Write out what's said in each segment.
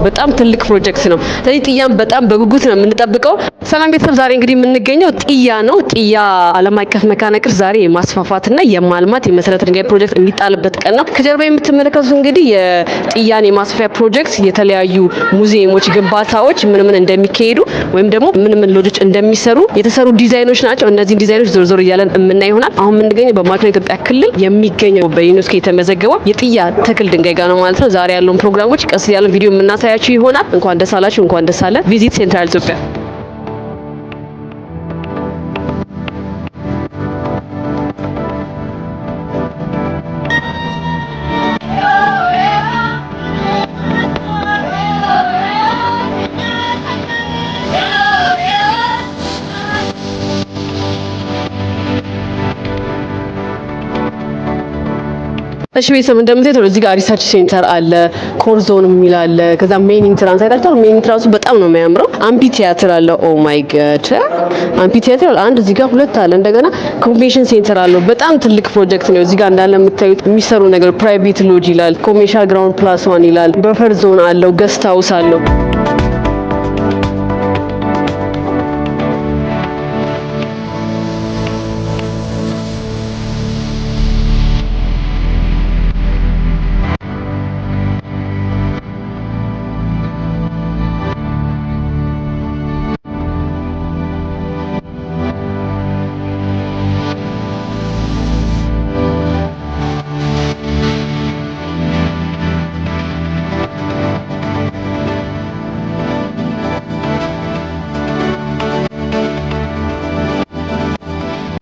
በጣም ትልቅ ፕሮጀክት ነው። ስለዚህ ጥያን በጣም በጉጉት ነው የምንጠብቀው። ሰላም ቤተሰብ፣ ዛሬ እንግዲህ የምንገኘው ጥያ ነው። ጥያ ዓለም አቀፍ መካነ ቅርስ ዛሬ የማስፋፋትና የማልማት የመሰረተ ድንጋይ ፕሮጀክት የሚጣልበት ቀን ነው። ከጀርባ የምትመለከቱት እንግዲህ የጥያን የማስፋፊያ ፕሮጀክት የተለያዩ ሙዚየሞች ግንባታዎች ምን እንደሚካሄዱ ወይም ደግሞ ምን ሎጆች እንደሚሰሩ የተሰሩ ዲዛይኖች ናቸው። እነዚህን ዲዛይኖች ዞር ዞር እያለን የምናይ ይሆናል። አሁን የምንገኘው በማዕከላዊ ኢትዮጵያ ክልል የሚገኘው በዩኔስኮ የተመዘገበው የጥያ ተክል ድንጋይ ጋር ነው ማለት ነው። ዛሬ ያለውን ፕሮግራሞች ቀስ ያለን ቪዲዮ የምናሳያችሁ ይሆናል። እንኳን ደስ አላችሁ፣ እንኳን ደስ አለ። ቪዚት ሴንትራል ኢትዮጵያ። እሺ ቤተሰብ እንደምታዩት እዚህ ጋር ሪሰርች ሴንተር አለ፣ ኮርዞን የሚል አለ። ከዛ ሜን ኢንትራንስ አይታችኋል። ሜን ኢንትራንሱ በጣም ነው የሚያምረው። አምፒ ቲያትር አለ። ኦ ማይ ጋድ አምፒ ቲያትር አንድ እዚህ ጋር ሁለት አለ። እንደገና ኮንቬንሽን ሴንተር አለው። በጣም ትልቅ ፕሮጀክት ነው። እዚህ ጋር እንዳለ የምታዩት የሚሰሩ ነገር ፕራይቬት ሎጅ ይላል፣ ኮሜርሻል ግራውንድ ፕላስ 1 ይላል፣ በፈር ዞን አለው፣ ገስት ሃውስ አለው።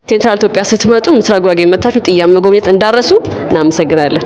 ሴንትራል ኢትዮጵያ ስትመጡ ምስራቅ ጉራጌ መታችሁ ጥያ መጎብኘት እንዳረሱ። እናመሰግናለን።